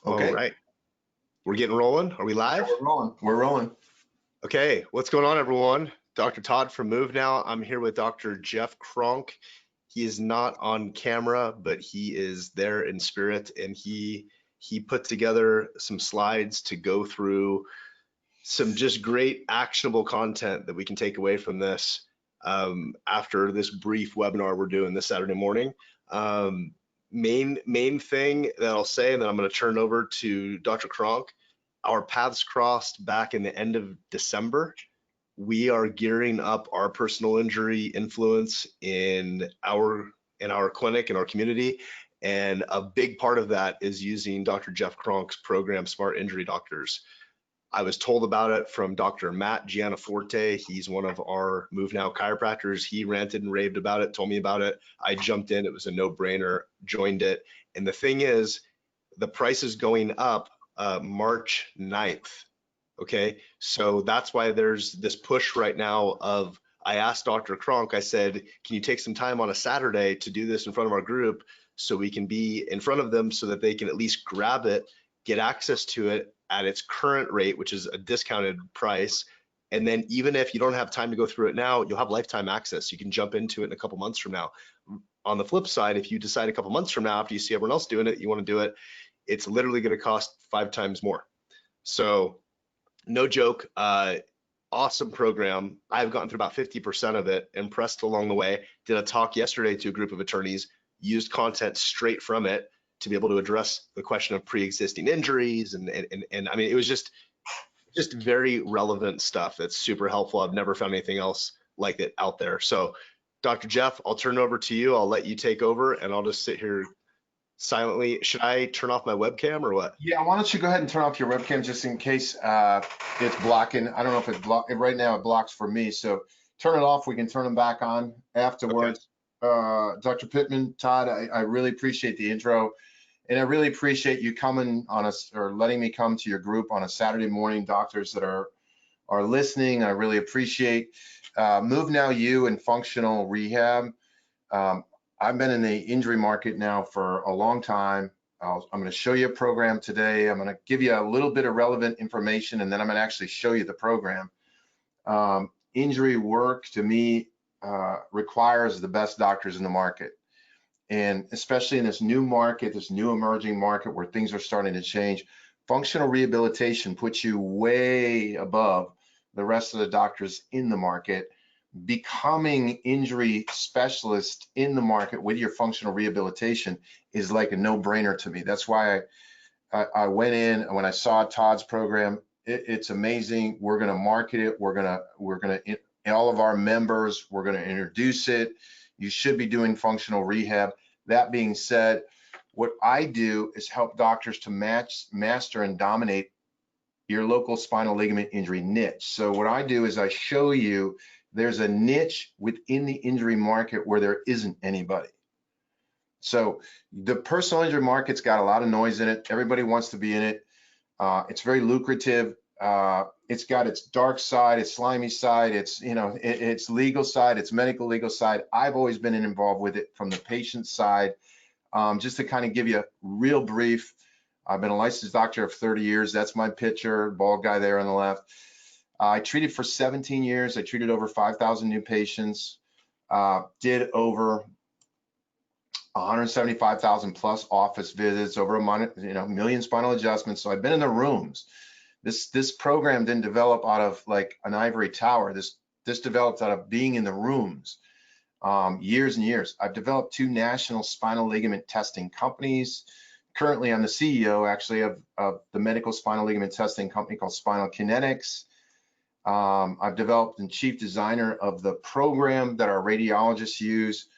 All right. We're getting rolling. Are we live? We're rolling. We're rolling. Okay. What's going on, everyone? Dr. Todd from MoveNow. I'm here with Dr. Jeff Cronk. He is not on camera, but he is there in spirit, and he put together some slides to go through some just great actionable content that we can take away from this after this brief webinar we're doing this Saturday morning. Main thing that I'll say, and then I'm going to turn over to Dr. Cronk. Our paths crossed back in the end of December. We are gearing up our personal injury influence in our clinic, in our community, and a big part of that is using Dr. Jeff Cronk's program, Smart Injury Doctors. I was told about it from Dr. Matt Giannaforte. He's one of our MoveNow chiropractors. He ranted and raved about it, told me about it. I jumped in, it was a no-brainer, joined it. And the thing is, the price is going up March 9th, okay? So that's why there's this push right now of, I asked Dr. Cronk, I said, can you take some time on a Saturday to do this in front of our group so we can be in front of them so that they can at least grab it, get access to it at its current rate, which is a discounted price. And then even if you don't have time to go through it now, you'll have lifetime access. You can jump into it in a couple months from now. On the flip side, if you decide a couple months from now, after you see everyone else doing it, you want to do it, it's literally going to cost 5 times more. So no joke, awesome program. I've gotten through about 50% of it, impressed along the way. Did a talk yesterday to a group of attorneys, used content straight from it to be able to address the question of pre-existing injuries. And I mean, it was just very relevant stuff that's super helpful. I've never found anything else like it out there. So Dr. Jeff, I'll turn it over to you. I'll let you take over and I'll just sit here silently. Should I turn off my webcam or what? Yeah, why don't you go ahead and turn off your webcam just in case it's blocking. I don't know if it's blocking. Right now it blocks for me. So turn it off. We can turn them back on afterwards. Okay. Dr. Pittman, Todd, I really appreciate the intro. And I really appreciate you coming on us or letting me come to your group on a Saturday morning, doctors that are listening. I really appreciate MoveNowU and functional rehab. I've been in the injury market now for a long time. I'm going to show you a program today. I'm going to give you a little bit of relevant information, and then I'm going to actually show you the program. Injury work, to me, requires the best doctors in the market. And especially in this new market, this new emerging market where things are starting to change, functional rehabilitation puts you way above the rest of the doctors in the market. Becoming injury specialist in the market with your functional rehabilitation is like a no-brainer to me. That's why I went in, and when I saw Todd's program, it's amazing. We're going to market it. We're going to all of our members, we're going to introduce it. You should be doing functional rehab. That being said, what I do is help doctors to master and dominate your local spinal ligament injury niche. So what I do is I show you there's a niche within the injury market where there isn't anybody. So the personal injury market's got a lot of noise in it. Everybody wants to be in it. It's very lucrative. It's got its dark side, its slimy side, its its legal side, its medical legal side. I've always been involved with it from the patient side. Just to kind of give you a real brief, I've been a licensed doctor of 30 years. That's my picture, bald guy there on the left. I treated for 17 years. I treated over 5,000 new patients, did over 175,000 plus office visits, over a million spinal adjustments. So I've been in the rooms. This program didn't develop out of like an ivory tower. This developed out of being in the rooms, years and years. I've developed 2 national spinal ligament testing companies. Currently, I'm the CEO actually of the medical spinal ligament testing company called Spinal Kinetics. I've developed and chief designer of the program that our radiologists use.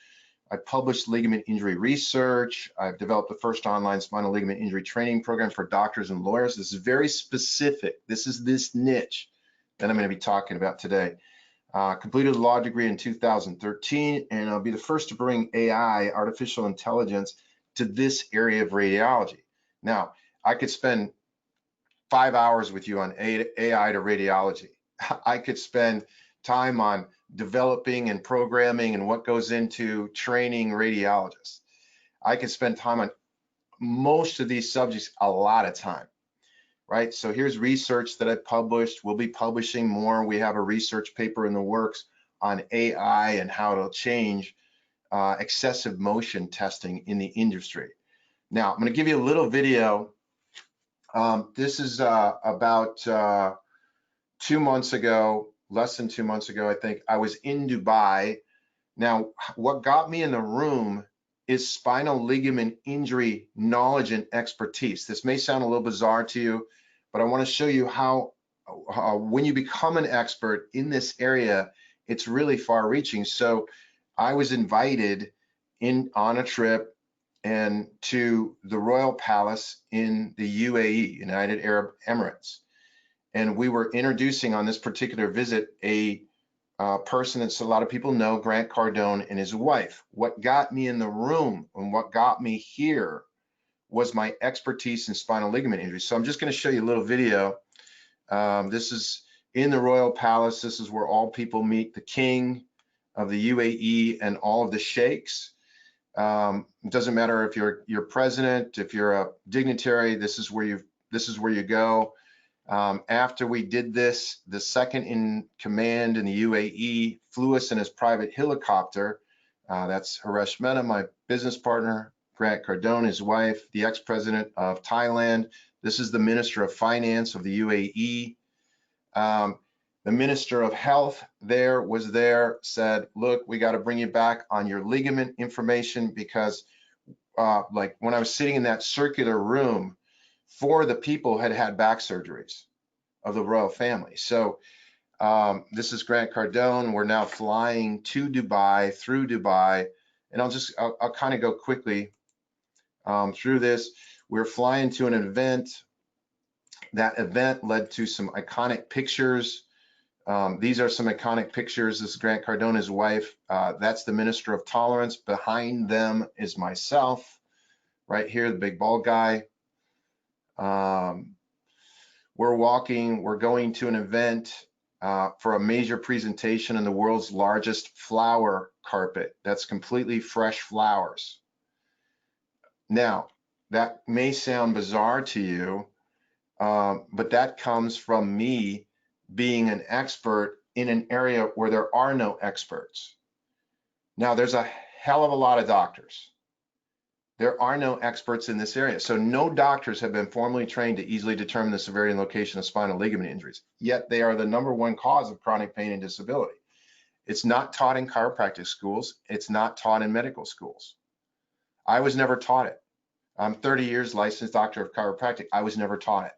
I published ligament injury research. I've developed the first online spinal ligament injury training program for doctors and lawyers. This is very specific. This is this niche that I'm going to be talking about today. Completed a law degree in 2013, and I'll be the first to bring AI, artificial intelligence, to this area of radiology. Now, I could spend 5 hours with you on AI to radiology. I could spend time on developing and programming and what goes into training radiologists. I could spend time on most of these subjects a lot of time, right? So here's research that I published. We'll be publishing more. We have a research paper in the works on AI and how it'll change excessive motion testing in the industry. Now, I'm going to give you a little video. This is about 2 months ago, less than 2 months ago, I think. I was in Dubai. Now, what got me in the room is spinal ligament injury knowledge and expertise. This may sound a little bizarre to you, but I want to show you how when you become an expert in this area, it's really far reaching. So I was invited in on a trip and to the Royal Palace in the UAE, United Arab Emirates. And we were introducing on this particular visit a person that a lot of people know, Grant Cardone and his wife. What got me in the room and what got me here was my expertise in spinal ligament injuries. So I'm just going to show you a little video. This is in the Royal Palace. This is where all people meet the king of the UAE and all of the sheikhs. It doesn't matter if you're president, if you're a dignitary, this is where you go. After we did this, the second in command in the UAE flew us in his private helicopter. That's Haresh Mehta, my business partner, Grant Cardone, his wife, the ex-president of Thailand. This is the Minister of Finance of the UAE. The Minister of Health was there, said, look, we got to bring you back on your ligament information because like when I was sitting in that circular room, 4 of the people had had back surgeries of the royal family. So this is Grant Cardone. We're now flying to Dubai, through Dubai, and I'll kind of go quickly through this. We're flying to an event. That event led to some iconic pictures. These are some iconic pictures. This is Grant Cardone, his wife. That's the Minister of Tolerance. Behind them is myself, right here, the big bald guy. We're going to an event for a major presentation on the world's largest flower carpet. That's completely fresh flowers. Now, that may sound bizarre to you, but that comes from me being an expert in an area where there are no experts. Now, there's a hell of a lot of doctors. There are no experts in this area. So no doctors have been formally trained to easily determine the severity and location of spinal ligament injuries, yet they are the #1 cause of chronic pain and disability. It's not taught in chiropractic schools. It's not taught in medical schools. I was never taught it. I'm 30 years licensed doctor of chiropractic. I was never taught it.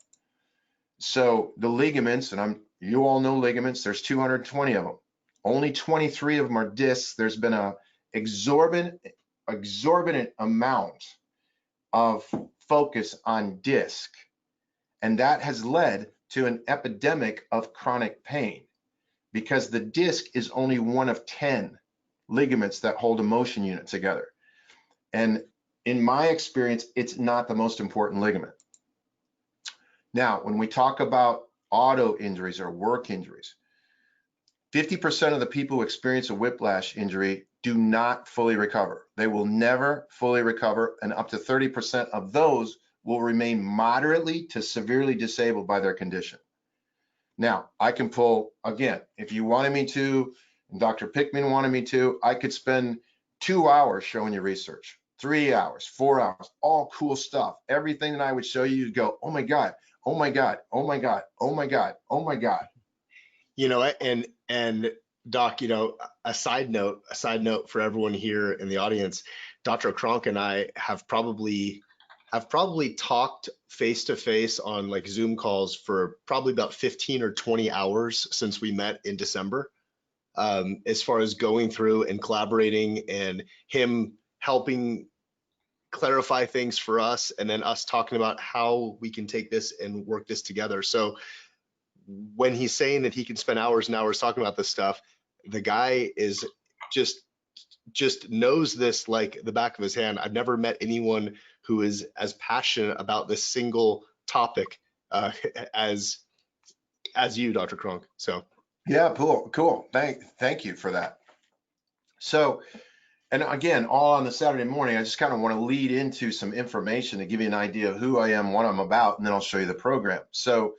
So the ligaments, and you all know ligaments, there's 220 of them. Only 23 of them are discs. There's been a exorbitant amount of focus on disc, and that has led to an epidemic of chronic pain because the disc is only one of 10 ligaments that hold a motion unit together. And in my experience, it's not the most important ligament. Now, when we talk about auto injuries or work injuries, 50% of the people who experience a whiplash injury do not fully recover. They will never fully recover, and up to 30% of those will remain moderately to severely disabled by their condition. Now, I can pull, again, if you wanted me to, and Dr. Pickman wanted me to, I could spend 2 hours showing you research, 3 hours, 4 hours, all cool stuff. Everything that I would show you, you'd go, oh my God, oh my God, oh my God, oh my God, oh my God. You know, and Doc, you know, a side note for everyone here in the audience, Dr. Cronk and I have probably talked face to face on like Zoom calls for probably about 15 or 20 hours since we met in December, as far as going through and collaborating and him helping clarify things for us and then us talking about how we can take this and work this together. So when he's saying that he can spend hours and hours talking about this stuff, the guy is just knows this like the back of his hand. I've never met anyone who is as passionate about this single topic as you, Dr. Cronk. So yeah, cool. Thank you for that. So And again, all on the Saturday morning, I just kind of want to lead into some information to give you an idea of who I am, what I'm about, and then I'll show you the program. So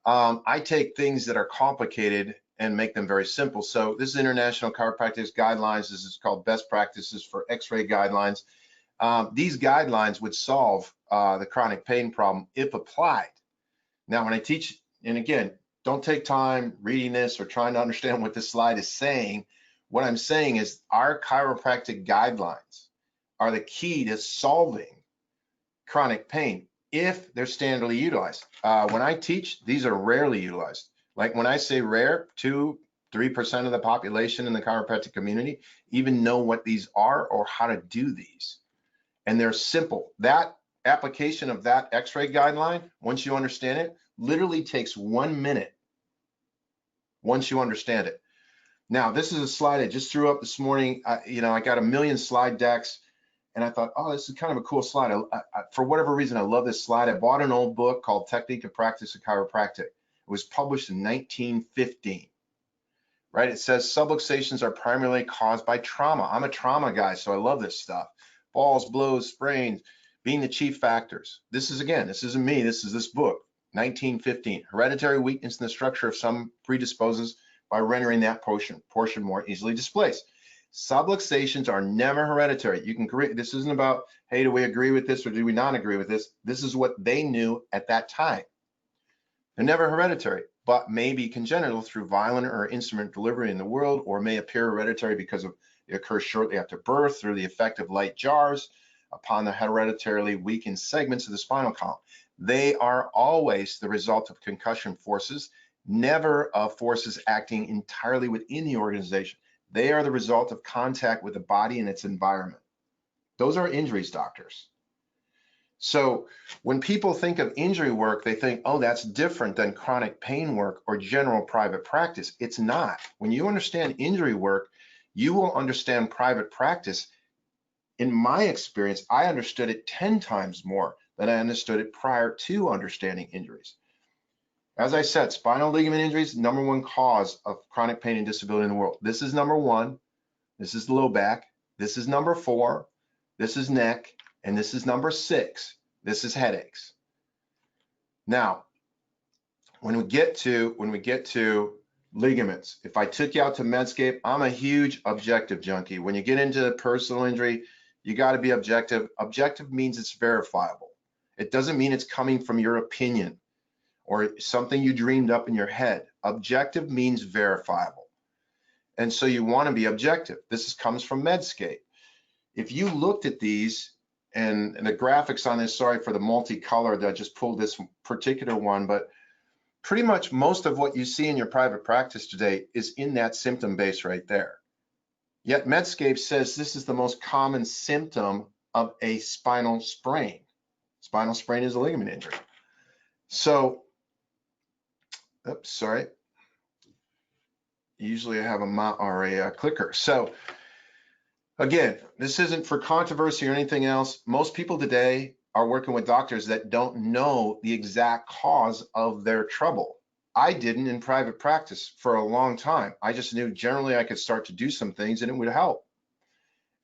I take things that are complicated and make them very simple. So this is International Chiropractic Guidelines. This is called Best Practices for X-ray Guidelines. These guidelines would solve the chronic pain problem if applied. Now, when I teach, and again, don't take time reading this or trying to understand what this slide is saying. What I'm saying is our chiropractic guidelines are the key to solving chronic pain if they're standardly utilized. When I teach, these are rarely utilized. Like when I say rare, 2-3% of the population in the chiropractic community even know what these are or how to do these. And they're simple. That application of that X-ray guideline, once you understand it, literally takes 1 minute once you understand it. Now, this is a slide I just threw up this morning. I got a million slide decks, and I thought, oh, this is kind of a cool slide. For whatever reason, I love this slide. I bought an old book called Technique and Practice of Chiropractic. It was published in 1915, right? It says subluxations are primarily caused by trauma. I'm a trauma guy, so I love this stuff. Falls, blows, sprains being the chief factors. This isn't me, this is this book, 1915. Hereditary weakness in the structure of some predisposes by rendering that portion more easily displaced. Subluxations are never hereditary. You can agree, this isn't about, hey, do we agree with this or do we not agree with this? This is what they knew at that time. They're never hereditary, but may be congenital through violent or instrument delivery in the world, or may appear hereditary because it occurs shortly after birth through the effect of light jars upon the hereditarily weakened segments of the spinal column. They are always the result of concussion forces, never of forces acting entirely within the organization. They are the result of contact with the body and its environment. Those are injuries, doctors. So when people think of injury work, they think, oh, that's different than chronic pain work or general private practice. It's not. When you understand injury work, you will understand private practice. In my experience, I understood it 10 times more than I understood it prior to understanding injuries. As I said, spinal ligament injuries, #1 cause of chronic pain and disability in the world. This is #1. This is the low back. This is #4. This is neck. And this is #6. This is headaches. Now, when we get to ligaments, if I took you out to Medscape, I'm a huge objective junkie. When you get into personal injury, you got to be objective. Objective means it's verifiable. It doesn't mean it's coming from your opinion or something you dreamed up in your head. Objective means verifiable. And so you want to be objective. This comes from Medscape. If you looked at these, and the graphics on this, sorry for the multicolored, I just pulled this particular one, but pretty much most of what you see in your private practice today is in that symptom base right there. Yet Medscape says this is the most common symptom of a spinal sprain. Spinal sprain is a ligament injury. So, oops, sorry. Usually I have a clicker. So again, this isn't for controversy or anything else. Most people today are working with doctors that don't know the exact cause of their trouble. I didn't in private practice for a long time. I just knew generally I could start to do some things and it would help.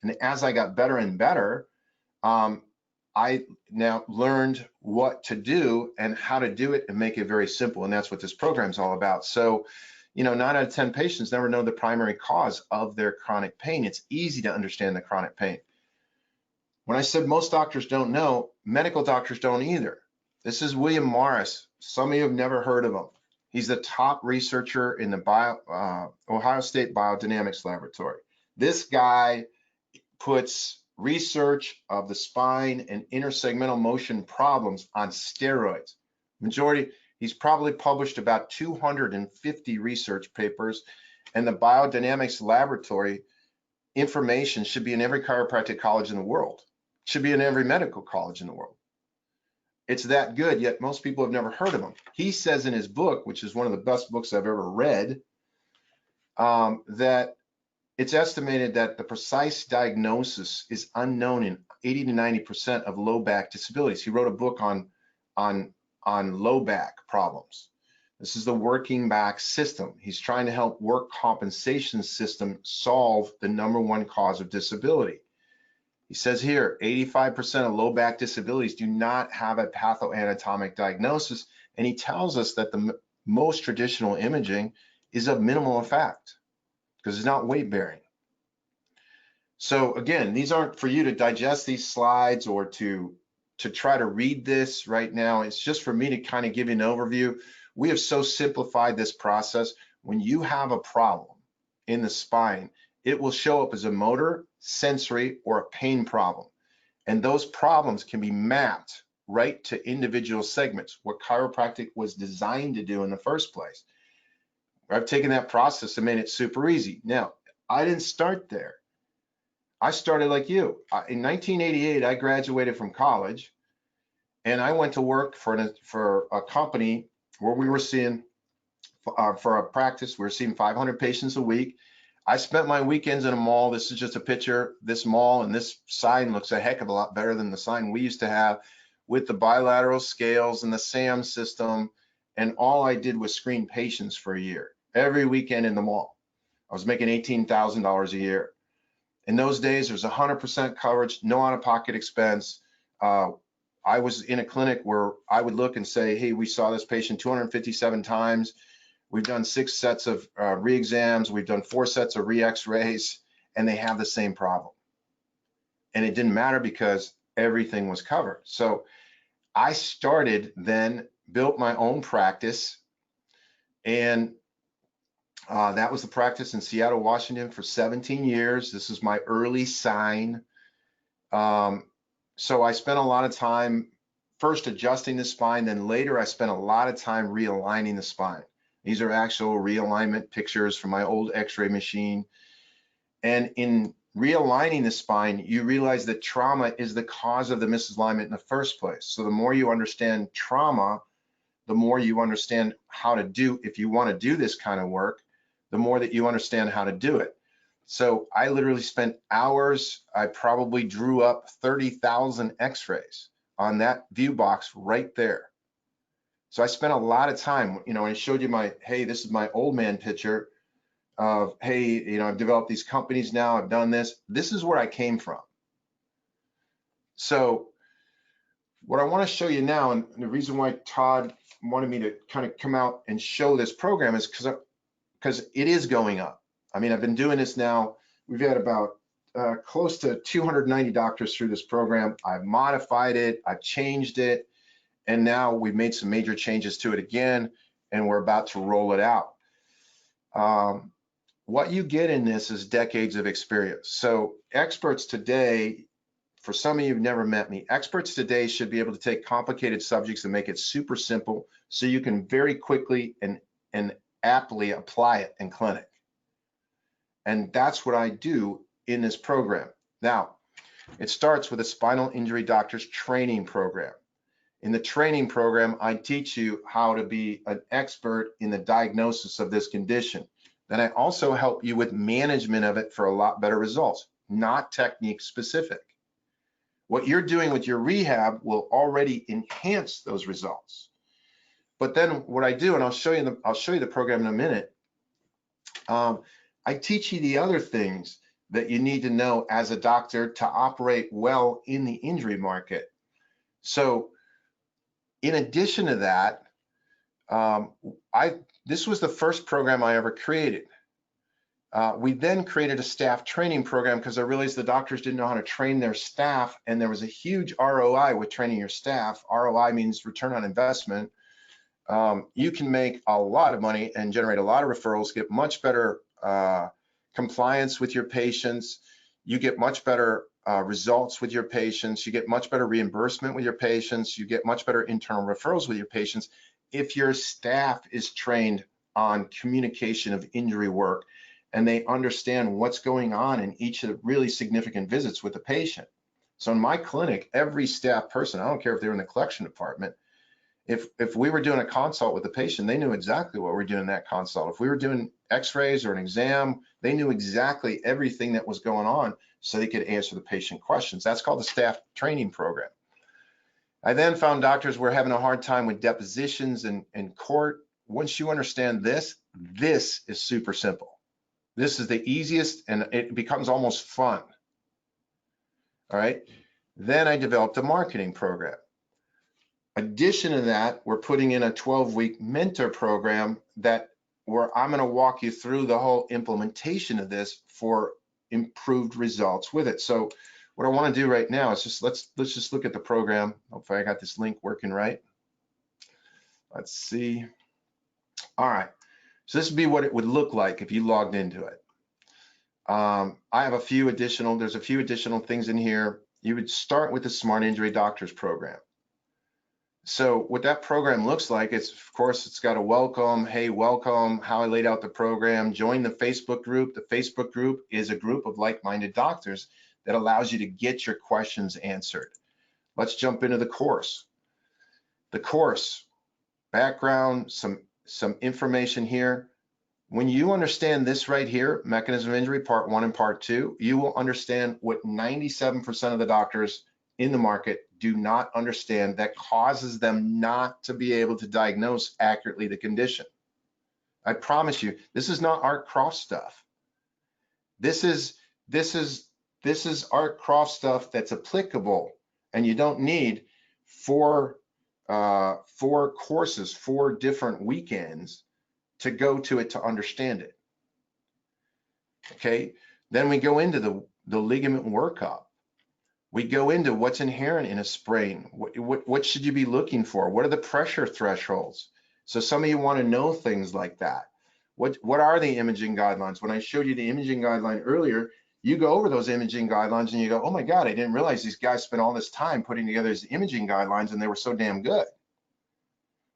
And as I got better and better, I now learned what to do and how to do it and make it very simple. And that's what this program is all about. So, 9 out of 10 patients never know the primary cause of their chronic pain. It's easy to understand the chronic pain. When I said most doctors don't know, medical doctors don't either. This is William Morris. Some of you have never heard of him. He's the top researcher in the Ohio State Biodynamics Laboratory. This guy puts research of the spine and intersegmental motion problems on steroids. He's probably published about 250 research papers, and the biodynamics laboratory information should be in every chiropractic college in the world. Should be in every medical college in the world. It's that good, yet most people have never heard of him. He says in his book, which is one of the best books I've ever read, that it's estimated that the precise diagnosis is unknown in 80 to 90% of low back disabilities. He wrote a book on low back problems. This is the working back system. He's trying to help work compensation system solve the #1 cause of disability. He says here, 85% of low back disabilities do not have a pathoanatomic diagnosis. And he tells us that the most traditional imaging is of minimal effect because it's not weight bearing. So again, these aren't for you to digest these slides or to try to read this right now. It's just for me to kind of give you an overview. We have so simplified this process. When you have a problem in the spine, it will show up as a motor, sensory, or a pain problem. And those problems can be mapped right to individual segments, what chiropractic was designed to do in the first place. I've taken that process and made it super easy. Now, I didn't start there. I started like you. In 1988, I graduated from college, and I went to work for a company where we were seeing, for a practice, we were seeing 500 patients a week. I spent my weekends in a mall. This is just a picture. This mall and this sign looks a heck of a lot better than the sign we used to have with the bilateral scales and the SAM system. And all I did was screen patients for a year, every weekend in the mall. I was making $18,000 a year. In those days, there's 100% coverage, no out-of-pocket expense. I was in a clinic where I would look and say, hey, we saw this patient 257 times. We've done 6 sets of re-exams. We've done 4 sets of re-x-rays, and they have the same problem. And it didn't matter because everything was covered. So I started then, built my own practice, and that was the practice in Seattle, Washington for 17 years. This is my early sign. So I spent a lot of time first adjusting the spine, then later I spent a lot of time realigning the spine. These are actual realignment pictures from my old x-ray machine. And in realigning the spine, you realize that trauma is the cause of the misalignment in the first place. So the more you understand trauma, the more you understand how to do, if you want to do this kind of work, the more that you understand how to do it. So I literally spent hours. I probably drew up 30,000 x-rays on that view box right there. So I spent a lot of time, you know, I showed you my, hey, this is my old man picture of, hey, you know, I've developed these companies now, I've done this. This is where I came from. So what I want to show you now, and the reason why Todd wanted me to kind of come out and show this program is because it is going up. I mean, I've been doing this now. We've had about close to 290 doctors through this program. I've modified it, I've changed it, and now we've made some major changes to it again, and we're about to roll it out. What you get in this is decades of experience. So experts today, for some of you who've never met me, experts today should be able to take complicated subjects and make it super simple so you can very quickly and aptly apply it in clinic. And that's what I do in this program. Now, it starts with a Spinal Injury Doctors Training Program. In the training program, I teach you how to be an expert in the diagnosis of this condition. Then I also help you with management of it for a lot better results, not technique specific. What you're doing with your rehab will already enhance those results. But then what I do, and I'll show you the program in a minute, I teach you the other things that you need to know as a doctor to operate well in the injury market. So in addition to that, this was the first program I ever created. We then created a staff training program because I realized the doctors didn't know how to train their staff, and there was a huge ROI with training your staff. ROI means return on investment. You can make a lot of money and generate a lot of referrals, get much better compliance with your patients. You get much better results with your patients. You get much better reimbursement with your patients. You get much better internal referrals with your patients if your staff is trained on communication of injury work and they understand what's going on in each of the really significant visits with the patient. So in my clinic, every staff person, I don't care if they're in the collection department, if we were doing a consult with the patient, they knew exactly what we're doing in that consult. If we were doing x-rays or an exam, they knew exactly everything that was going on so they could answer the patient questions. That's called the staff training program. I then found doctors were having a hard time with depositions in court once you understand this, this is super simple. This is the easiest, and it becomes almost fun. All right. Then I developed a marketing program. Addition to that, we're putting in a 12-week mentor program where I'm going to walk you through the whole implementation of this for improved results with it. So what I want to do right now is let's just look at the program. Hopefully I got this link working right. Let's see. All right. So this would be what it would look like if you logged into it. I have there's a few additional things in here. You would start with the Smart Injury Doctors Program. So what that program looks like, of course, it's got a welcome, hey, welcome, how I laid out the program, join the Facebook group. The Facebook group is a group of like-minded doctors that allows you to get your questions answered. Let's jump into the course. The course, background, some information here. When you understand this right here, mechanism of injury, part 1 and part 2, you will understand what 97% of the doctors in the market do not understand that causes them not to be able to diagnose accurately the condition. I promise you, this is not Art Croft stuff. This is Art Croft stuff that's applicable, and you don't need four courses, 4 different weekends to go to it to understand it. Okay, then we go into the ligament workup. We go into what's inherent in a sprain. What should you be looking for? What are the pressure thresholds? So some of you want to know things like that. What are the imaging guidelines? When I showed you the imaging guideline earlier, you go over those imaging guidelines and you go, oh my God, I didn't realize these guys spent all this time putting together these imaging guidelines and they were so damn good.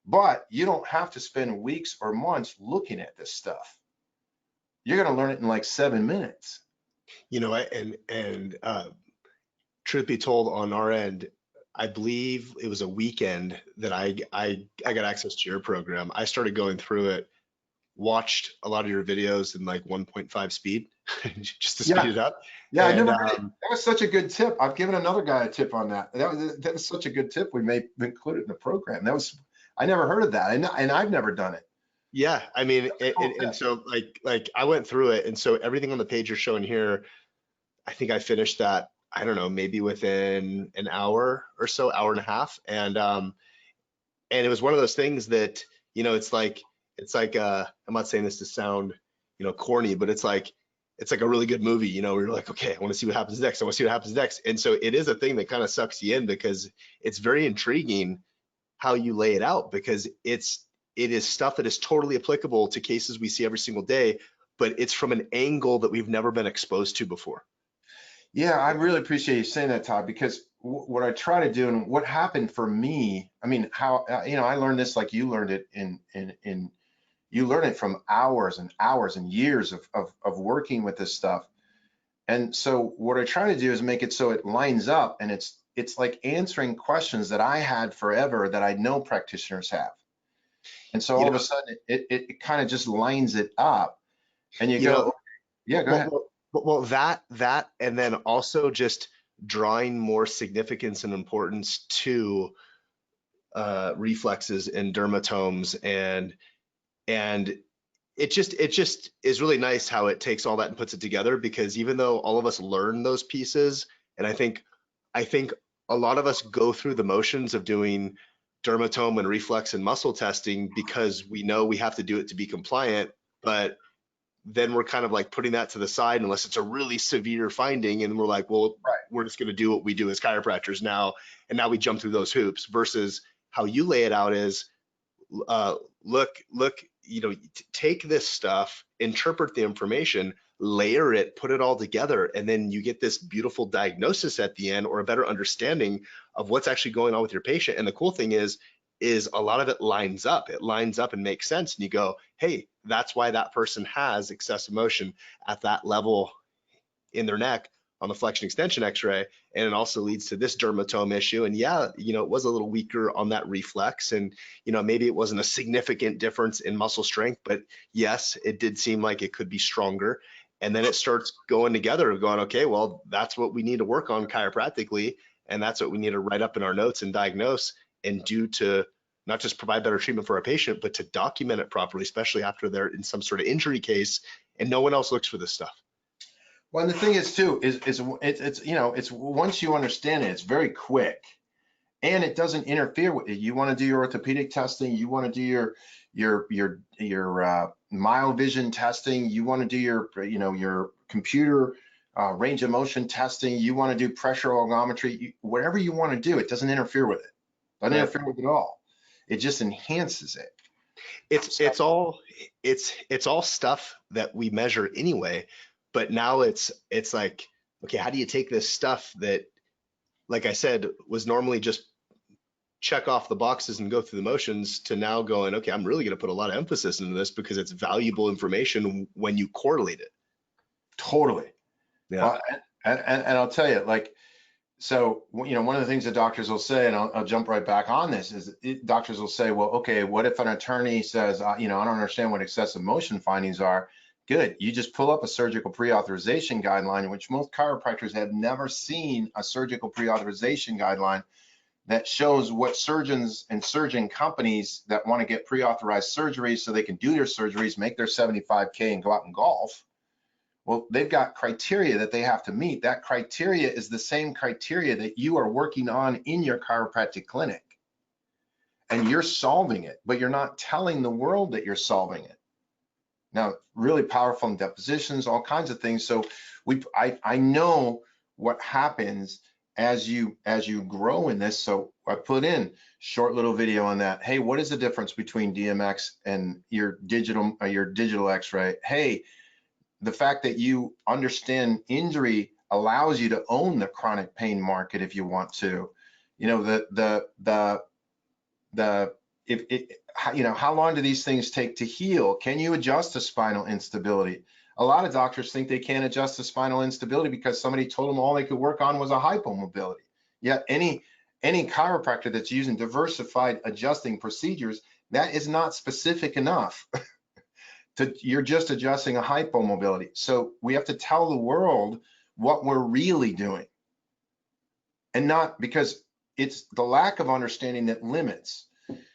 But you don't have to spend weeks or months looking at this stuff. You're going to learn it in like 7 minutes. You know, and truth be told, on our end, I believe it was a weekend that I got access to your program. I started going through it, watched a lot of your videos in like 1.5 speed, just to speed it up. Yeah, and, that was such a good tip. I've given another guy a tip on that. That was such a good tip. We may include it in the program. I never heard of that, and I've never done it. Yeah, I mean, and so like I went through it, and so everything on the page you're showing here, I think I finished that, I don't know, maybe within an hour or so, hour and a half. And it was one of those things that, you know, it's like I'm not saying this to sound, you know, corny, but it's like a really good movie, you know, where you're like, okay, I want to see what happens next. I want to see what happens next. And so it is a thing that kind of sucks you in, because it's very intriguing how you lay it out, because it is stuff that is totally applicable to cases we see every single day, but it's from an angle that we've never been exposed to before. Yeah, I really appreciate you saying that, Todd, because what I try to do and what happened for me, I mean, how, you know, I learned this like you learned it you learn it from hours and hours and years of working with this stuff. And so what I try to do is make it so it lines up, and it's like answering questions that I had forever that I know practitioners have. And so all of a sudden it kind of just lines it up, and you go, yeah, go ahead. Well, that, and then also just drawing more significance and importance to reflexes and dermatomes, and it just is really nice how it takes all that and puts it together, because even though all of us learn those pieces, and I think a lot of us go through the motions of doing dermatome and reflex and muscle testing because we know we have to do it to be compliant, but then we're kind of like putting that to the side unless it's a really severe finding, and we're like, well, right, we're just going to do what we do as chiropractors now, and now we jump through those hoops. Versus how you lay it out is, look, you know, take this stuff, interpret the information, layer it, put it all together, and then you get this beautiful diagnosis at the end, or a better understanding of what's actually going on with your patient. And the cool thing is a lot of it lines up. It lines up and makes sense. And you go, hey, that's why that person has excessive motion at that level in their neck on the flexion extension x-ray. And it also leads to this dermatome issue. And yeah, you know, it was a little weaker on that reflex, and, you know, maybe it wasn't a significant difference in muscle strength, but yes, it did seem like it could be stronger. And then it starts going together, going, okay, well, that's what we need to work on chiropractically, and that's what we need to write up in our notes and diagnose and do to not just provide better treatment for our patient, but to document it properly, especially after they're in some sort of injury case and no one else looks for this stuff. Well, and the thing is too, it's, you know, it's once you understand it, it's very quick and it doesn't interfere with it. You want to do your orthopedic testing, you want to do your myovision testing, you want to do your, you know, your computer range of motion testing, you want to do pressure oximetry, whatever you want to do, it doesn't interfere with it. Doesn't interfere with it at all. It just enhances it. It's all stuff that we measure anyway, but now it's like, okay, how do you take this stuff that, like I said, was normally just check off the boxes and go through the motions to now going, okay, I'm really going to put a lot of emphasis into this because it's valuable information when you correlate it. Totally. Yeah. And I'll tell you, like, so, you know, one of the things that doctors will say, and I'll jump right back on this, is doctors will say, well, okay, what if an attorney says, you know, I don't understand what excessive motion findings are. Good. You just pull up a surgical pre-authorization guideline, which most chiropractors have never seen a surgical pre-authorization guideline that shows what surgeons and surgeon companies that want to get pre-authorized surgeries so they can do their surgeries, make their 75K and go out and golf. Well, they've got criteria that they have to meet. That criteria is the same criteria that you are working on in your chiropractic clinic. And you're solving it, but you're not telling the world that you're solving it. Now, really powerful in depositions, all kinds of things. So I know what happens as you grow in this. So I put in short little video on that. Hey, what is the difference between DMX and your digital X-ray? Hey, the fact that you understand injury allows you to own the chronic pain market if you want to. You know, you know, how long do these things take to heal? Can you adjust to spinal instability? A lot of doctors think they can't adjust to spinal instability because somebody told them all they could work on was a hypomobility. Yet any chiropractor that's using diversified adjusting procedures, that is not specific enough. You're just adjusting a hypomobility. So we have to tell the world what we're really doing, and not because it's the lack of understanding that limits.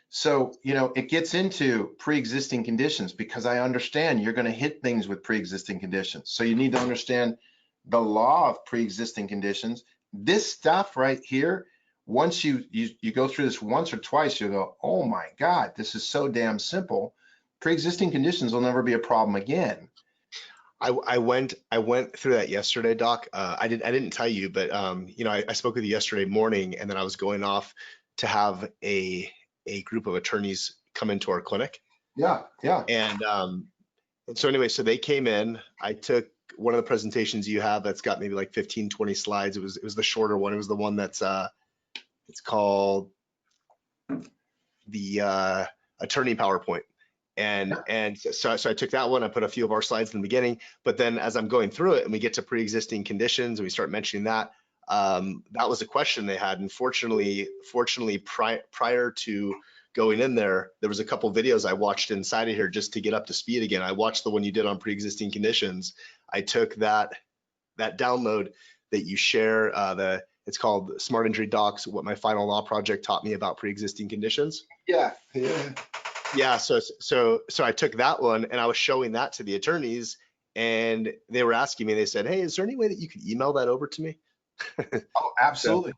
So, you know, it gets into pre-existing conditions because I understand you're going to hit things with pre-existing conditions. So you need to understand the law of pre-existing conditions. This stuff right here, once you go through this once or twice, you'll go, oh my God, this is so damn simple. Pre-existing conditions will never be a problem again. I went through that yesterday, Doc. I didn't tell you, but you know, I spoke with you yesterday morning, and then I was going off to have a group of attorneys come into our clinic. Yeah. And so anyway, so they came in. I took one of the presentations you have that's got maybe like 15, 20 slides. It was the shorter one. It was the one that's it's called the attorney PowerPoint. And so I took that one, I put a few of our slides in the beginning, but then as I'm going through it and we get to pre-existing conditions and we start mentioning that, that was a question they had. And fortunately, prior to going in there was a couple videos I watched inside of here just to get up to speed again. I watched the one you did on pre-existing conditions. I took that download that you share, it's called Smart Injury Docs, What My Final Law Project Taught Me About Pre-Existing Conditions. Yeah, so I took that one and I was showing that to the attorneys, and they were asking me, they said, hey, is there any way that you could email that over to me? Oh, absolutely. So,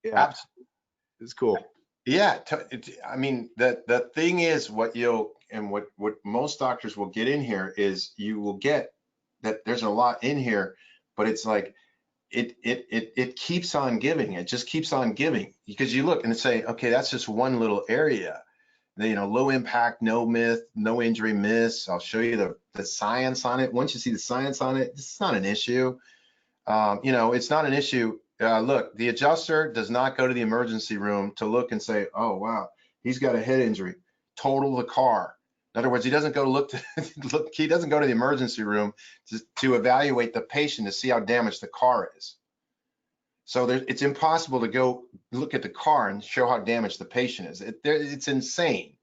yeah, absolutely. It's cool. Yeah, I mean, the thing is what most doctors will get in here is you will get that there's a lot in here, but it's like it keeps on giving. It just keeps on giving, because you look and say, okay, that's just one little area. You know, low impact, no myth, no injury myths. I'll show you the science on it. Once you see the science on it, it's not an issue. You know, it's not an issue. Look, the adjuster does not go to the emergency room to look and say, oh, wow, he's got a head injury, total the car. In other words, he doesn't go to look, he doesn't go to the emergency room to evaluate the patient to see how damaged the car is. So it's impossible to go look at the car and show how damaged the patient is. It's insane.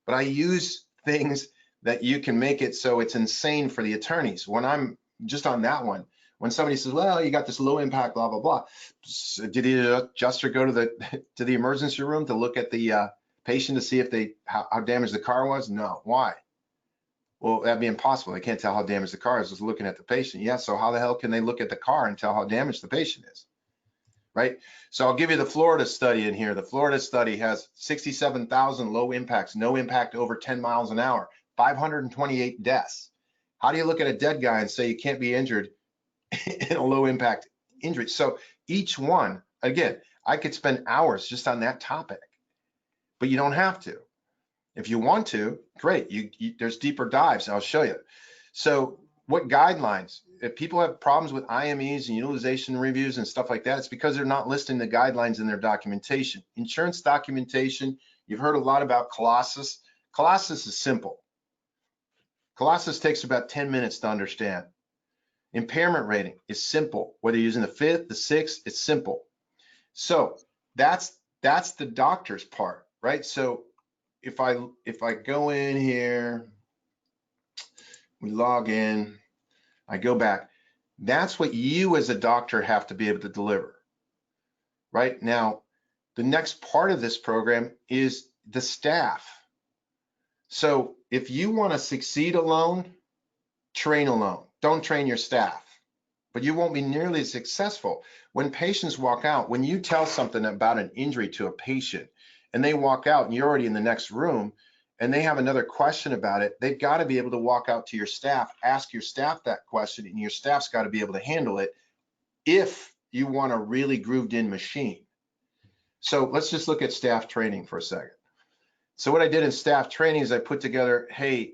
But I use things that you can make it so it's insane for the attorneys. When I'm just on that one, when somebody says, well, you got this low impact, blah, blah, blah. Did the adjuster go to the emergency room to look at the patient to see if how damaged the car was? No. Why? Well, that'd be impossible. They can't tell how damaged the car is just looking at the patient. Yeah, so how the hell can they look at the car and tell how damaged the patient is? Right? So I'll give you the Florida study in here. The Florida study has 67,000 low impacts, no impact over 10 miles an hour, 528 deaths. How do you look at a dead guy and say you can't be injured in a low impact injury? So each one, again, I could spend hours just on that topic, but you don't have to. If you want to, great. There's deeper dives. I'll show you. So what guidelines? If people have problems with IMEs and utilization reviews and stuff like that, it's because they're not listing the guidelines in their documentation. Insurance documentation, you've heard a lot about Colossus. Colossus is simple. Colossus takes about 10 minutes to understand. Impairment rating is simple. Whether you're using the 5th, the 6th, it's simple. So that's the doctor's part, right? So if I go in here, we log in, I go back, that's what you as a doctor have to be able to deliver. Right now, the next part of this program is the staff. So if you want to succeed alone, train alone. Don't train your staff, but you won't be nearly as successful. When patients walk out, when you tell something about an injury to a patient and they walk out and you're already in the next room and they have another question about it, they've got to be able to walk out to your staff, ask your staff that question, and your staff's got to be able to handle it if you want a really grooved in machine. So let's just look at staff training for a second. So what I did in staff training is I put together, hey,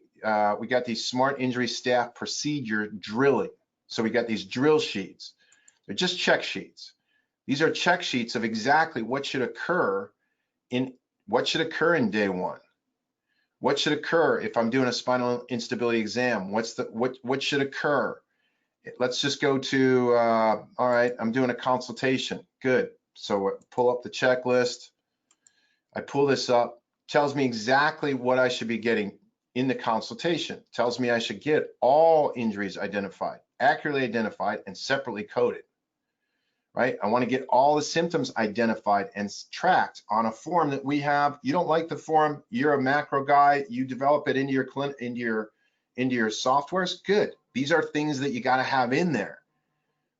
we got these smart injury staff procedure drilling. So we got these drill sheets. They're just check sheets. These are check sheets of exactly what should occur in day one. What should occur if I'm doing a spinal instability exam? What should occur? Let's just go to, all right, I'm doing a consultation. Good. So pull up the checklist. I pull this up, tells me exactly what I should be getting in the consultation. Tells me I should get all injuries identified, accurately identified, and separately coded. Right? I want to get all the symptoms identified and tracked on a form that we have. You don't like the form, you're a macro guy, you develop it into your softwares. Good. These are things that you got to have in there.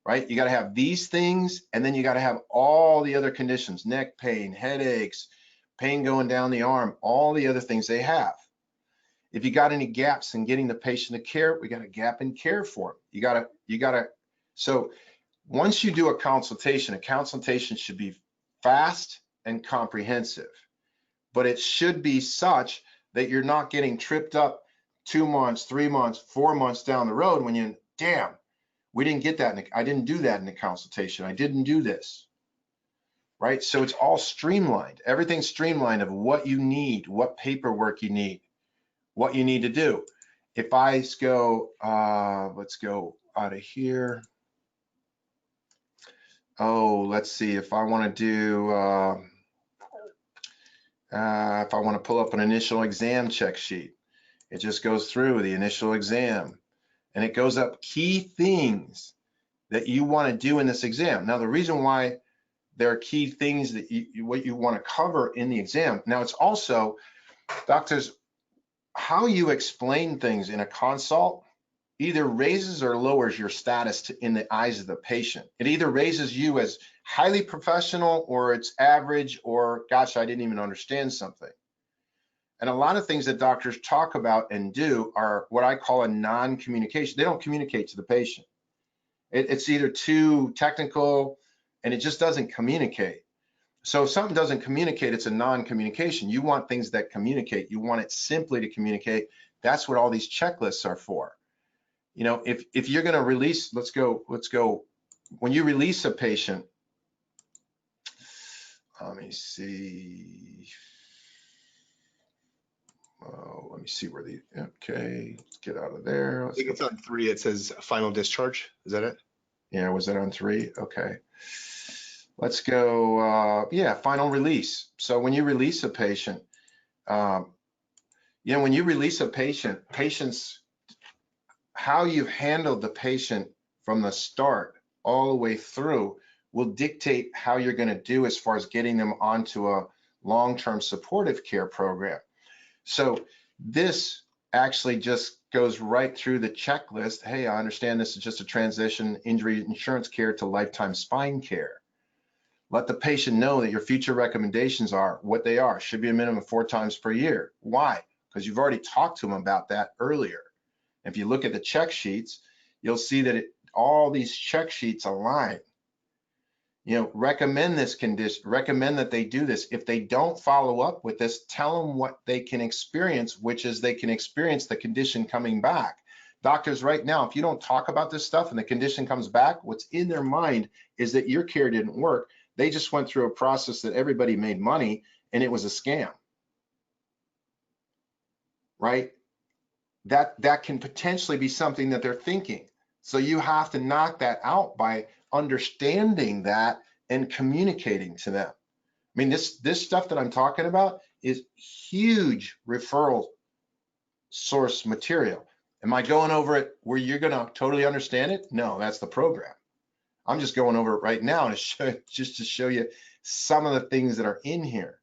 Right? You got to have these things, and then you got to have all the other conditions, neck pain, headaches, pain going down the arm, all the other things they have. If you got any gaps in getting the patient to care, we got a gap in care form. You gotta, so once you do a consultation should be fast and comprehensive, but it should be such that you're not getting tripped up 2 months, 3 months, 4 months down the road when you, damn, we didn't get that. I didn't do that in the consultation. I didn't do this. Right? So it's all streamlined. Everything's streamlined of what you need, what paperwork you need, what you need to do. If I go, let's go out of here. Oh, let's see, if I want to do, if I want to pull up an initial exam check sheet, it just goes through the initial exam and it goes up key things that you want to do in this exam. Now, the reason why there are key things that what you want to cover in the exam. Now, it's also, doctors, how you explain things in a consult either raises or lowers your status in the eyes of the patient. It either raises you as highly professional or it's average or, gosh, I didn't even understand something. And a lot of things that doctors talk about and do are what I call a non-communication. They don't communicate to the patient. It's either too technical and it just doesn't communicate. So if something doesn't communicate, it's a non-communication. You want things that communicate. You want it simply to communicate. That's what all these checklists are for. You know, if you're going to release, let's go. When you release a patient, let me see. Oh, let me see where the, okay, let's get out of there. I think it's on 3. It says final discharge. Is that it? Yeah, was that on 3? Okay. Let's go, yeah, final release. So when you release a patient, you know, when you release a patient, patients, how you've handled the patient from the start all the way through will dictate how you're going to do as far as getting them onto a long-term supportive care program. So this actually just goes right through the checklist. Hey, I understand this is just a transition injury insurance care to lifetime spine care. Let the patient know that your future recommendations are what they are. Should be a minimum of 4 times per year. Why? Because you've already talked to them about that earlier. If you look at the check sheets, you'll see that all these check sheets align. You know, recommend this condition, recommend that they do this. If they don't follow up with this, tell them what they can experience, which is they can experience the condition coming back. Doctors right now, if you don't talk about this stuff and the condition comes back, what's in their mind is that your care didn't work. They just went through a process that everybody made money and it was a scam, right? That can potentially be something that they're thinking. So you have to knock that out by understanding that and communicating to them. I mean, this stuff that I'm talking about is huge referral source material. Am I going over it where you're going to totally understand it? No, that's the program. I'm just going over it right now to show you some of the things that are in here.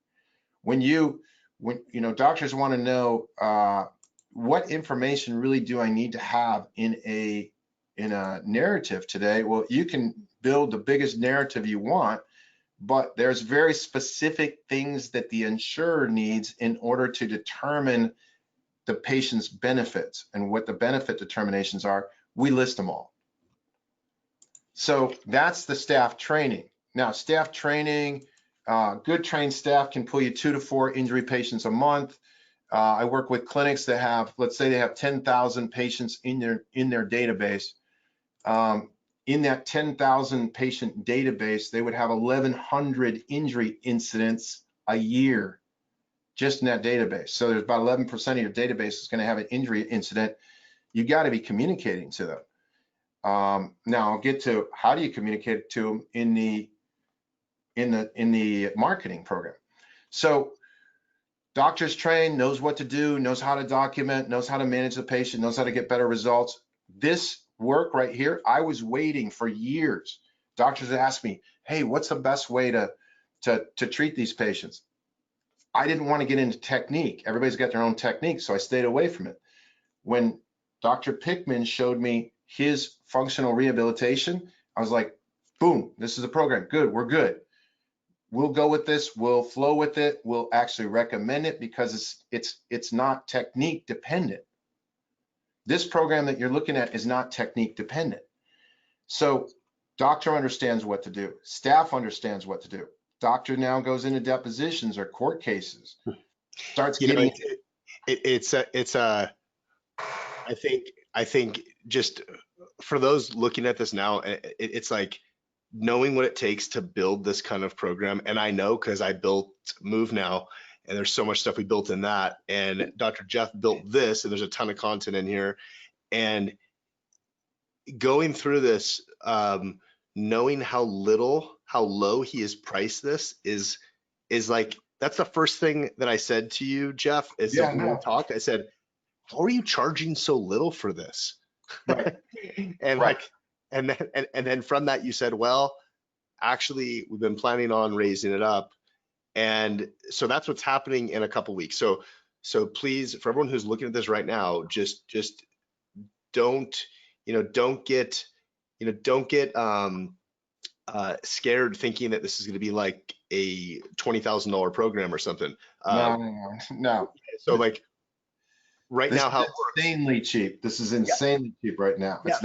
When you know, doctors want to know what information really do I need to have in a narrative today. Well, you can build the biggest narrative you want, but there's very specific things that the insurer needs in order to determine the patient's benefits, and what the benefit determinations are. We list them all. So that's the staff training. Now, staff training, good trained staff can pull you 2 to 4 injury patients a month. I work with clinics that have, let's say they have 10,000 patients in their database. In that 10,000 patient database, they would have 1,100 injury incidents a year just in that database. So there's about 11% of your database is going to have an injury incident. You got to be communicating to them. Now I'll get to how do you communicate to them in the marketing program. So doctors trained, knows what to do, knows how to document, knows how to manage the patient, knows how to get better results. This work right here, I was waiting for years. Doctors asked me, hey, what's the best way to treat these patients? I didn't want to get into technique. Everybody's got their own technique, so I stayed away from it. When Dr. Pickman showed me his functional rehabilitation, I was like, boom, this is a program. Good, we're good. We'll go with this, we'll flow with it, we'll actually recommend it because it's not technique dependent. This program that you're looking at is not technique dependent. So doctor understands what to do, staff understands what to do. Doctor now goes into depositions or court cases, starts getting. I think just for those looking at this now, it's like knowing what it takes to build this kind of program. And I know because I built MoveNow, and there's so much stuff we built in that. And Dr. Jeff built this, and there's a ton of content in here. And going through this, knowing how low he has priced this is like, that's the first thing that I said to you, Jeff, is Yeah, when we talked, I said, how are you charging so little for this? Right. And right. and then from that you said, well, actually we've been planning on raising it up. And so that's what's happening in a couple weeks. So please, for everyone who's looking at this right now, just don't get scared thinking that this is going to be like a $20,000 program or something. No. So like right this now, how is insanely cheap. This is insanely cheap right now. Yeah,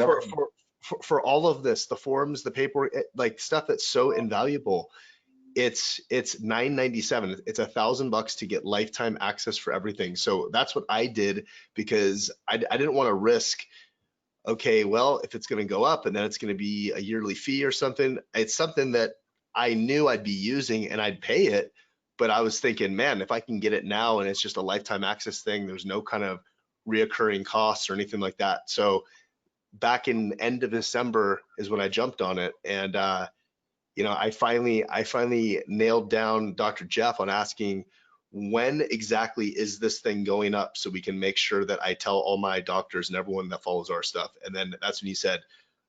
for all of this, the forms, the paperwork, like stuff that's so invaluable, it's $997. It's $1,000 to get lifetime access for everything. So that's what I did, because I didn't want to risk, okay, well, if it's going to go up and then it's going to be a yearly fee or something. It's something that I knew I'd be using and I'd pay it, but I was thinking, man, if I can get it now and it's just a lifetime access thing, there's no kind of reoccurring costs or anything like that. So back in end of December is when I jumped on it. And, I finally nailed down Dr. Jeff on asking, when exactly is this thing going up, so we can make sure that I tell all my doctors and everyone that follows our stuff. And then that's when he said,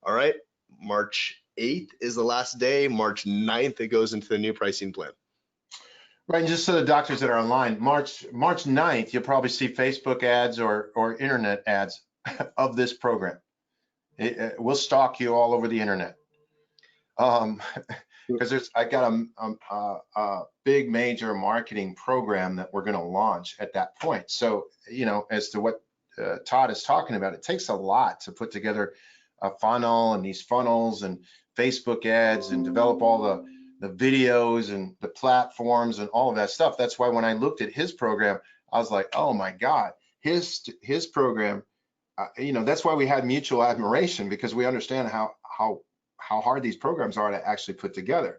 all right, March 8th is the last day. March 9th, it goes into the new pricing plan. Right, and just so the doctors that are online, March 9th, you'll probably see Facebook ads or internet ads of this program. We'll stalk you all over the internet. Because I got a big major marketing program that we're going to launch at that point. So, you know, as to what Todd is talking about, it takes a lot to put together a funnel and these funnels and Facebook ads and develop all the videos and the platforms and all of that stuff. That's why when I looked at his program, I was like, oh my God, his program, you know, that's why we had mutual admiration, because we understand how hard these programs are to actually put together.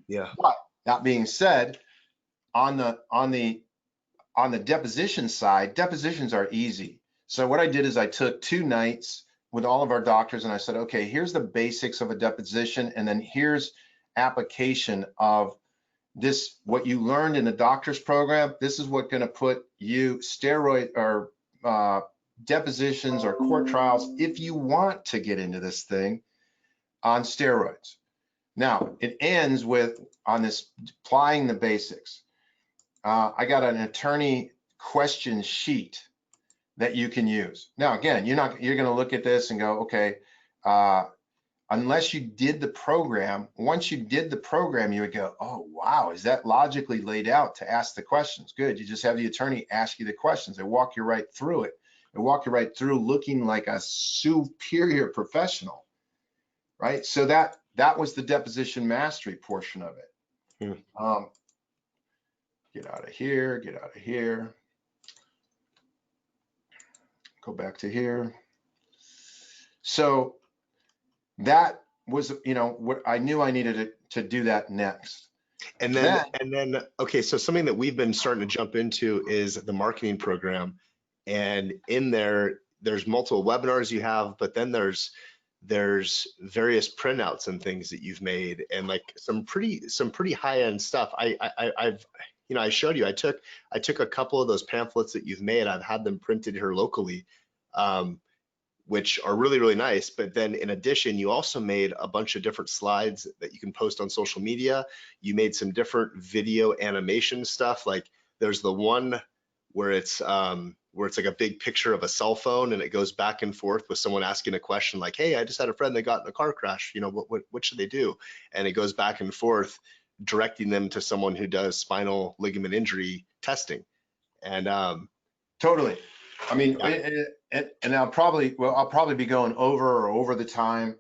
Yeah. But that being said, on the deposition side, depositions are easy. So what I did is I took 2 nights with all of our doctors and I said, okay, here's the basics of a deposition, and then here's application of this, what you learned in the doctor's program. This is what going to put you steroid or depositions or court trials, if you want to get into this thing, on steroids. Now it ends with, on this, applying the basics. I got an attorney question sheet that you can use. Now again, you're going to look at this and go, okay, unless you did the program. Once you did the program, you would go, oh wow, is that logically laid out to ask the questions? Good. You just have the attorney ask you the questions. They walk you right through it. They walk you right through looking like a superior professional, right? So that was the deposition mastery portion of it. Get out of here, get out of here. Go back to here. So that was, you know, what I knew I needed to do that next. And then, okay, so something that we've been starting to jump into is the marketing program. And in there's multiple webinars you have, but then there's various printouts and things that you've made, and like some pretty high-end stuff. I've you know, I showed you, I took a couple of those pamphlets that you've made. I've had them printed here locally, which are really, really nice. But then in addition, you also made a bunch of different slides that you can post on social media. You made some different video animation stuff. Like there's the one where it's like a big picture of a cell phone, and it goes back and forth with someone asking a question like, hey, I just had a friend that got in a car crash, you know, what should they do? And it goes back and forth, directing them to someone who does spinal ligament injury testing. And totally. I mean, yeah. and I'll probably be going over the time,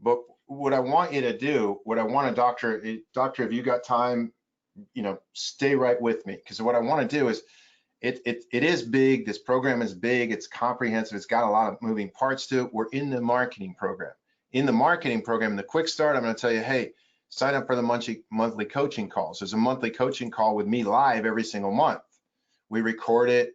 but what I want you to do, what I want a doctor, if you got time, you know, stay right with me, because what I want to do is, it is big. This program is big. It's comprehensive. It's got a lot of moving parts to it. We're in the marketing program. In the marketing program, in the quick start, I'm going to tell you, hey, sign up for the monthly coaching calls. There's a monthly coaching call with me live every single month. We record it.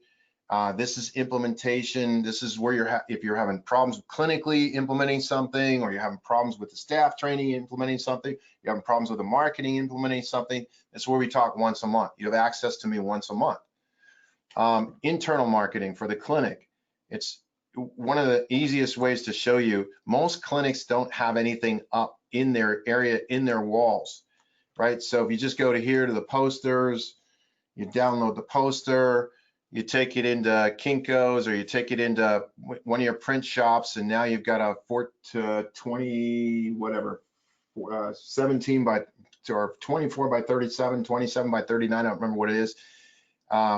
This is implementation. This is where if you're having problems clinically implementing something, or you're having problems with the staff training implementing something, you're having problems with the marketing implementing something, that's where we talk once a month. You have access to me once a month. Internal marketing for the clinic. It's one of the easiest ways to show you. Most clinics don't have anything up in their area, in their walls, right? So if you just go to here to the posters, you download the poster, you take it into Kinko's, or you take it into one of your print shops, and now you've got a 20, whatever, 17 by, or 24 by 37, 27 by 39, I don't remember what it is,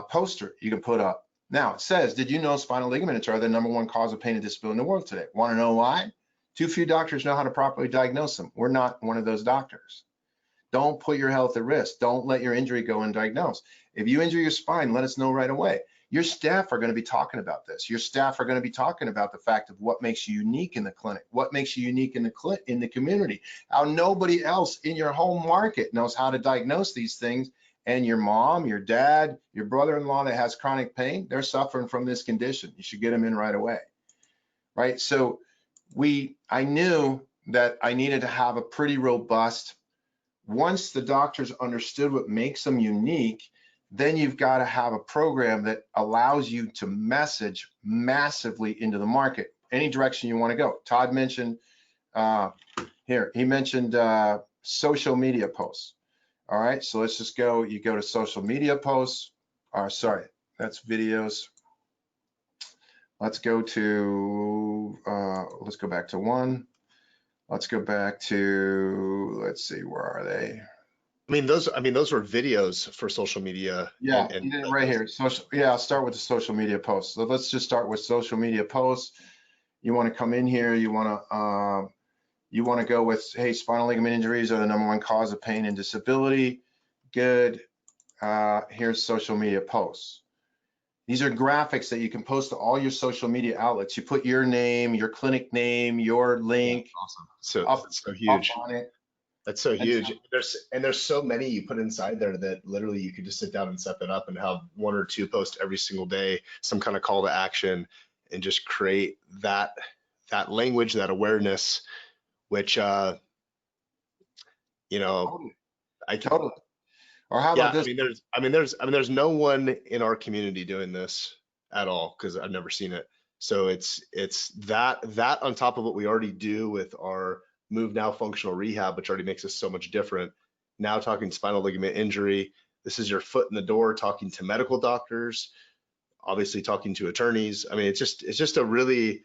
poster you can put up. Now it says, did you know spinal ligaments are the #1 cause of pain and disability in the world today? Want to know why? Too few doctors know how to properly diagnose them. We're not one of those doctors. Don't put your health at risk. Don't let your injury go undiagnosed. If you injure your spine, let us know right away. Your staff are going to be talking about this. Your staff are going to be talking about the fact of what makes you unique in the clinic, what makes you unique in the community, how nobody else in your home market knows how to diagnose these things. And your mom, your dad, your brother-in-law that has chronic pain, they're suffering from this condition. You should get them in right away, right? So I knew that I needed to have a pretty robust, once the doctors understood what makes them unique, then you've got to have a program that allows you to message massively into the market, any direction you want to go. Todd mentioned, he mentioned social media posts. All right, so let's just go, you go to social media posts, or sorry, that's videos. Let's go to, let's go back to one. Let's go back to, let's see, where are they? I mean, those were videos for social media. Yeah, And you did it right here. Social, yeah, I'll start with the social media posts. So let's just start with social media posts. You want to come in here, you want to go with, hey, spinal ligament injuries are the #1 cause of pain and disability. Good. Here's social media posts. These are graphics that you can post to all your social media outlets. You put your name, your clinic name, your link. Awesome. So up, that's so huge. up on it. That's so And huge. There's so many you put inside there that literally you could just sit down and set that up and have 1 or 2 posts every single day, some kind of call to action, and just create that language, that awareness, which you know, I can, totally. Or how yeah, about this? there's no one in our community doing this at all, because I've never seen it. So it's that on top of what we already do with our MoveNow functional rehab, which already makes us so much different. Now talking spinal ligament injury, this is your foot in the door, talking to medical doctors, obviously talking to attorneys. I mean, it's just a really,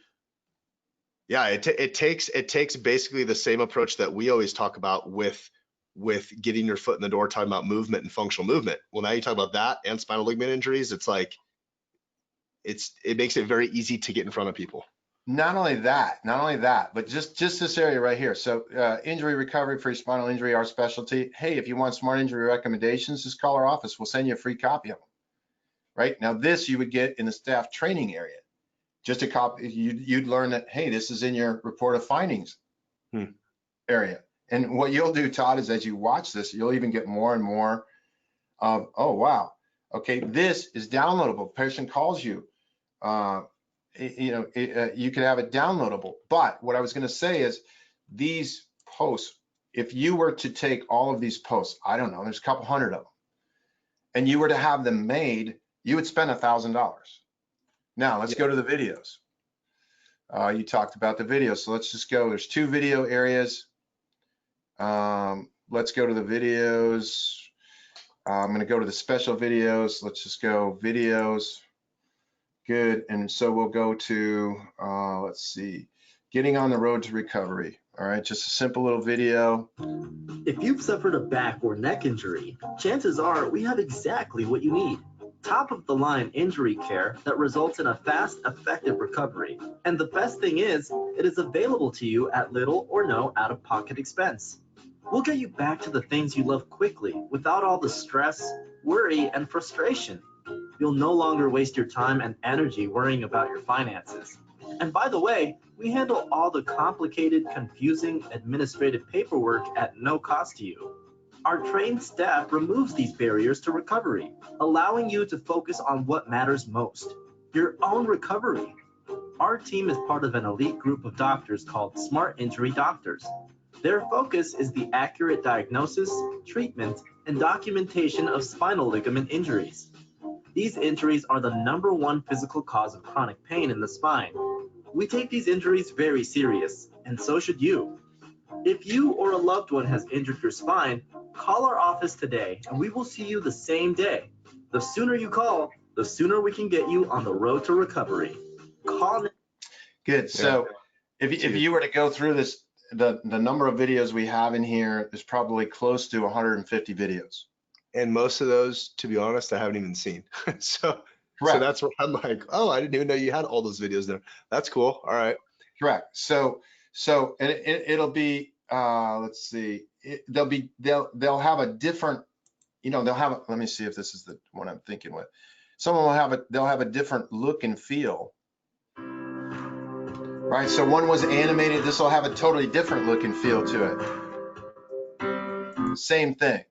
yeah, it takes basically the same approach that we always talk about with getting your foot in the door, talking about movement and functional movement. Well, now you talk about that and spinal ligament injuries. It's like, it makes it very easy to get in front of people. Not only that, but just this area right here. So injury recovery for your spinal injury, our specialty. Hey, if you want smart injury recommendations, just call our office. We'll send you a free copy of them. Right now, this you would get in the staff training area. Just a copy. You'd learn that, hey, this is in your report of findings area. And what you'll do, Todd, is as you watch this, you'll even get more and more of, oh wow, okay, this is downloadable. Patient calls you. You can have it downloadable. But what I was going to say is these posts, if you were to take all of these posts, I don't know, there's a couple hundred of them, and you were to have them made, you would spend $1,000. Now let's go to the videos. You talked about the videos, so let's just go. There's 2 video areas. Let's go to the videos. I'm going to go to the special videos. Let's just go videos. Good. And so we'll go to, let's see, getting on the road to recovery. All right, just a simple little video. If you've suffered a back or neck injury, chances are we have exactly what you need. Top of the line injury care that results in a fast, effective recovery. And the best thing is, it is available to you at little or no out-of-pocket expense. We'll get you back to the things you love quickly without all the stress, worry, and frustration. You'll no longer waste your time and energy worrying about your finances. And by the way, we handle all the complicated, confusing administrative paperwork at no cost to you. Our trained staff removes these barriers to recovery, allowing you to focus on what matters most, your own recovery. Our team is part of an elite group of doctors called Smart Injury Doctors. Their focus is the accurate diagnosis, treatment, and documentation of spinal ligament injuries. These injuries are the #1 physical cause of chronic pain in the spine. We take these injuries very serious, and so should you. If you or a loved one has injured your spine, call our office today and we will see you the same day. The sooner you call, the sooner we can get you on the road to recovery. Call now. Good. So if you were to go through this, the number of videos we have in here is probably close to 150 videos. And most of those, to be honest, I haven't even seen. So that's where I'm like, oh, I didn't even know you had all those videos there. That's cool. All right. Correct. So and it'll be, let's see, they'll have a different, they'll have, let me see if this is the one I'm thinking with. Someone will have they'll have a different look and feel. Right. So one was animated. This will have a totally different look and feel to it. Same thing.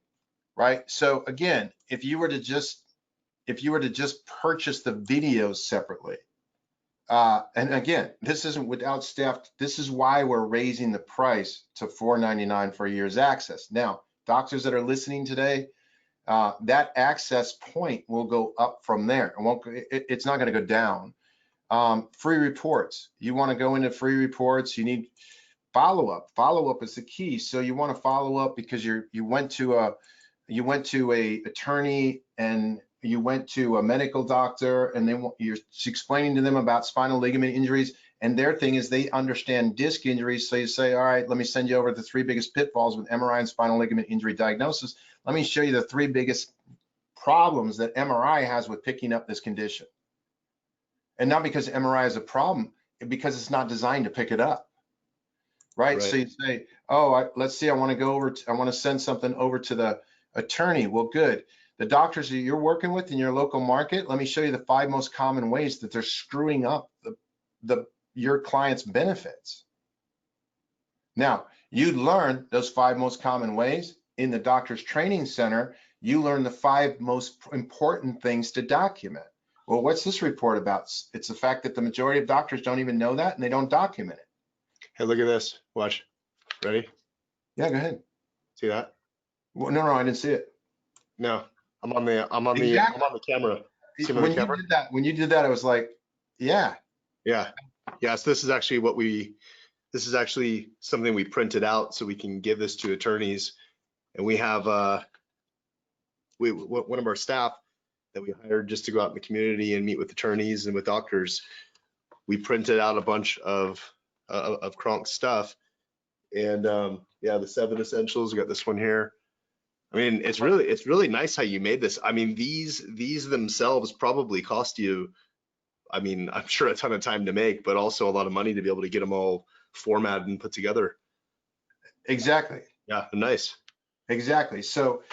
Right. So again, if you were to just purchase the videos separately, and again, this isn't without staff. This is why we're raising the price to $4.99 for a year's access. Now, doctors that are listening today, that access point will go up from there. It's not going to go down. Free reports. You want to go into free reports. You need follow-up. Follow-up is the key. So you want to follow up because you went to you went to a attorney and you went to a medical doctor, and you're explaining to them about spinal ligament injuries, and their thing is they understand disc injuries. So you say, all right, let me send you over the 3 biggest pitfalls with MRI and spinal ligament injury diagnosis. Let me show you the 3 biggest problems that MRI has with picking up this condition. And not because MRI is a problem, because it's not designed to pick it up. Right? So you say, oh, let's see, I want to go over, I want to send something over to the attorney. Well, good. The doctors that you're working with in your local market, let me show you the 5 most common ways that they're screwing up your client's benefits. Now, you learn those 5 most common ways in the doctor's training center. You learn the 5 most important things to document. Well, what's this report about? It's the fact that the majority of doctors don't even know that, and they don't document it. Hey, look at this. Watch. Ready? Yeah, go ahead. See that? Well, no, I didn't see it. No, I'm on the camera. See When you did that, I was like, yeah. Yeah. Yes, this is actually this is actually something we printed out so we can give this to attorneys. And we have one of our staff that we hired just to go out in the community and meet with attorneys and with doctors. We printed out a bunch of Cronk stuff, and yeah, the 7 essentials. We got this one here. I mean, it's really nice how you made this. I mean, these themselves probably cost you, I mean, I'm sure a ton of time to make, but also a lot of money to be able to get them all formatted and put together. Exactly. Yeah, nice. Exactly. So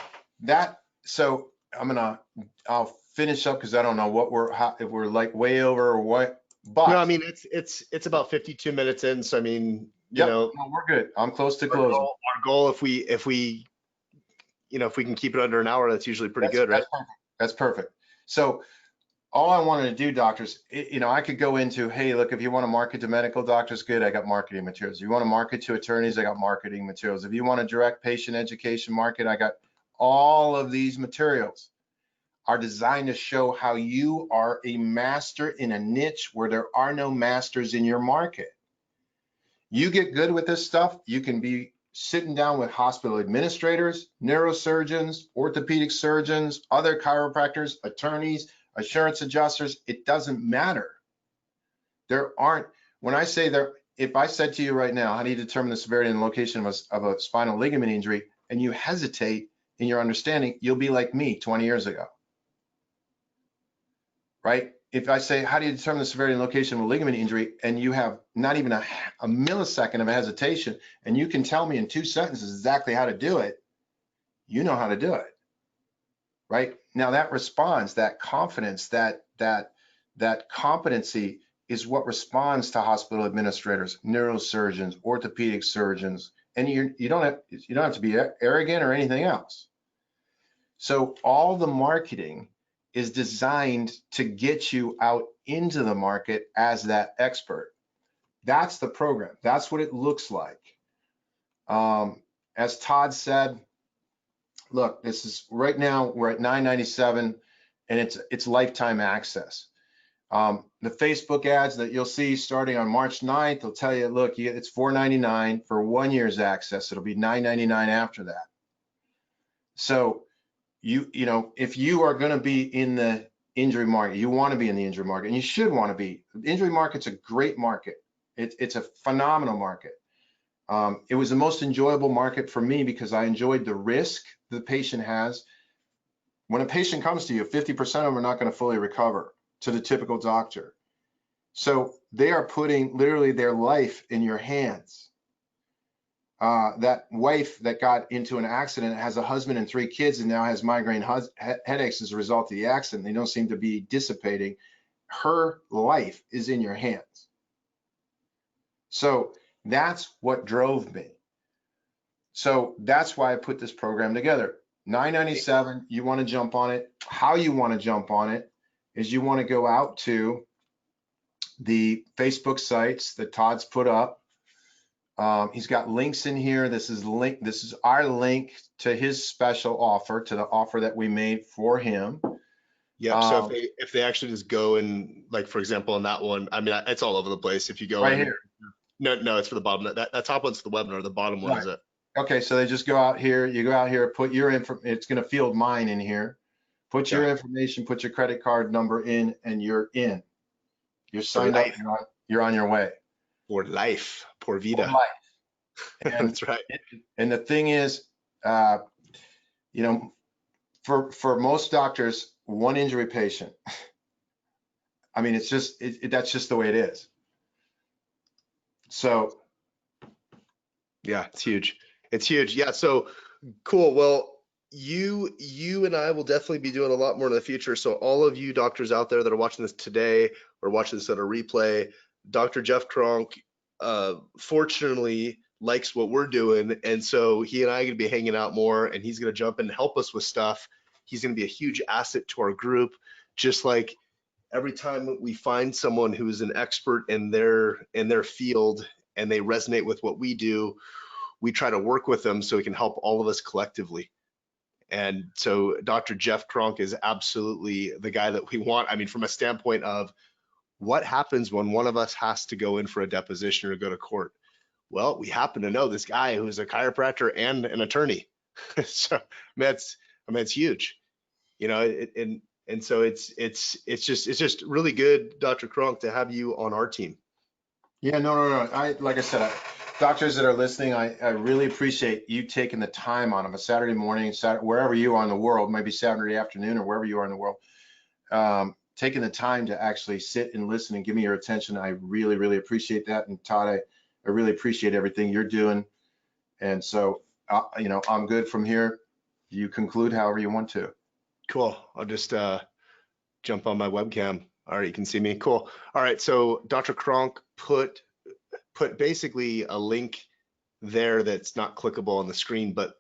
I'll finish up because I don't know if we're like way over or what. But no, I mean, it's about 52 minutes in. So I mean, you know, no, we're good. I'm close to closing. Our goal, if we can keep it under an hour, that's usually pretty good, right? That's perfect. So all I wanted to do, doctors, I could go into, hey, look, if you want to market to medical doctors, good, I got marketing materials. If you want to market to attorneys, I got marketing materials. If you want to direct patient education market, I got all of these materials are designed to show how you are a master in a niche where there are no masters in your market. You get good with this stuff, you can be sitting down with hospital administrators, neurosurgeons, orthopedic surgeons, other chiropractors, attorneys, assurance adjusters. It doesn't matter. When I say there, if I said to you right now, how do you determine the severity and location of a spinal ligament injury, and you hesitate in your understanding, you'll be like me 20 years ago. Right? If I say, how do you determine the severity and location of a ligament injury, and you have not even a millisecond of hesitation, and you can tell me in 2 sentences exactly how to do it, you know how to do it. Right? Now that response, that confidence, that competency is what responds to hospital administrators, neurosurgeons, orthopedic surgeons, and you don't have to be arrogant or anything else. So all the marketing is designed to get you out into the market as that expert. That's the program. That's what it looks like. As Todd said, look, this is right now we're at $9.97, and it's lifetime access. The Facebook ads that you'll see starting on March 9th will tell you, look, it's $4.99 for 1 year's access. It'll be $9.99 after that. So if you are going to be in the injury market, you want to be in the injury market, and you should want to be. The injury market's a great market. It's a phenomenal market. It was the most enjoyable market for me because I enjoyed the risk the patient has. When a patient comes to you, 50% of them are not going to fully recover to the typical doctor. So they are putting literally their life in your hands. That wife that got into an accident has a husband and 3 kids and now has migraine headaches as a result of the accident. They don't seem to be dissipating. Her life is in your hands. So that's what drove me. So that's why I put this program together. $9.97, you want to jump on it. How you want to jump on it is you want to go out to the Facebook sites that Todd's put up. He's got links in here. This is our link to his special offer, to the offer that we made for him. Yeah. So if they actually just go and, like, for example, on that one, I mean, it's all over the place. If you go right here. No, it's for the bottom. That top one's for the webinar. The bottom one is it. Okay, so they just go out here, you go out here, put your info, it's gonna field mine in here. Put your information, put your credit card number in, and you're in. You're signed up, you're on your way. For life, por vida. For life. And, that's right. And the thing is, you know, for most doctors, one injury patient. I mean, it's just, that's just the way it is. So. Yeah, it's huge. It's huge. Yeah. So cool. Well, you and I will definitely be doing a lot more in the future. So all of you doctors out there that are watching this today or watching this on a replay, Dr. Jeff Cronk, fortunately likes what we're doing. And so he and I are going to be hanging out more, and he's going to jump in and help us with stuff. He's going to be a huge asset to our group. Just like every time we find someone who is an expert in their field and they resonate with what we do, we try to work with them so we can help all of us collectively. And so Dr. Jeff Cronk is absolutely the guy that we want. I mean, from a standpoint of what happens when one of us has to go in for a deposition or go to court? Well, we happen to know this guy who's a chiropractor and an attorney. So it's huge, you know, and so it's just really good, Dr. Cronk, to have you on our team. Yeah, no. Like I said, doctors that are listening, I really appreciate you taking the time on a Saturday morning, wherever you are in the world, maybe Saturday afternoon or wherever you are in the world, taking the time to actually sit and listen and give me your attention. I really, really appreciate that. And Todd, I really appreciate everything you're doing. And so, you know, I'm good from here. You conclude however you want to. Cool. I'll just jump on my webcam. All right, you can see me. Cool. All right, so Dr. Cronk put basically a link there that's not clickable on the screen, but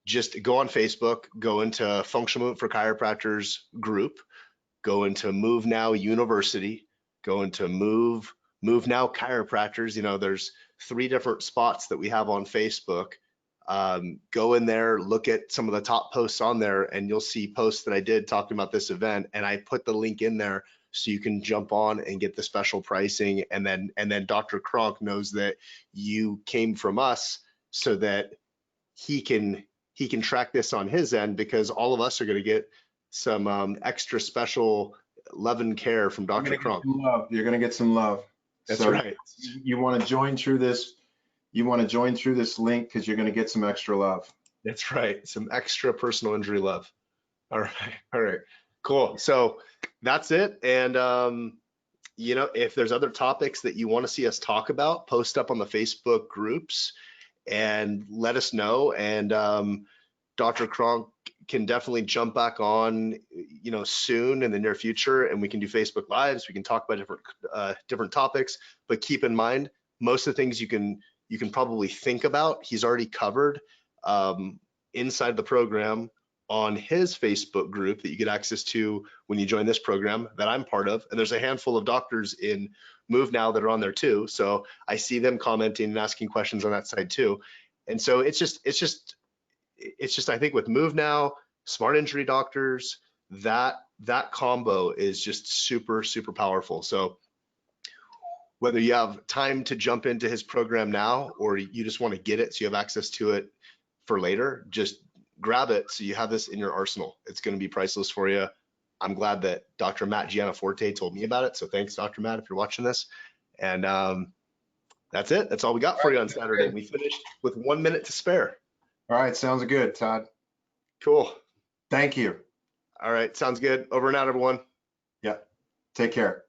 just go on Facebook, go into Functional Movement for Chiropractors group, go into MoveNow University, go into MoveNow Chiropractors. You know, there's 3 different spots that we have on Facebook. Go in there, look at some of the top posts on there, and you'll see posts that I did talking about this event, and I put the link in there so you can jump on and get the special pricing. And then Dr. Cronk knows that you came from us so that he can track this on his end, because all of us are going to get some extra special love and care from Dr. Cronk. You're going to get some love. That's so right. You want to join through this. You want to join through this link because you're going to get some extra love. That's right. Some extra personal injury love. All right. Cool. So that's it. And, you know, if there's other topics that you want to see us talk about, post up on the Facebook groups and let us know. And Dr. Cronk can definitely jump back on, you know, soon in the near future, and we can do Facebook Lives. We can talk about different topics, but keep in mind, most of the things you can probably think about, he's already covered inside the program on his Facebook group that you get access to when you join this program that I'm part of. And there's a handful of doctors in MoveNow that are on there too. So I see them commenting and asking questions on that side too. And so it's just I think with MoveNow, Smart Injury Doctors, that combo is just super, super powerful. So whether you have time to jump into his program now, or you just want to get it so you have access to it for later, just grab it so you have this in your arsenal. It's going to be priceless for you. I'm glad that Dr. Matt Giannaforte told me about it. So thanks, Dr. Matt, if you're watching this. And that's it. That's all we got for you on Saturday. We finished with 1 minute to spare. All right. Sounds good, Todd. Cool. Thank you. All right. Sounds good. Over and out, everyone. Yeah. Take care.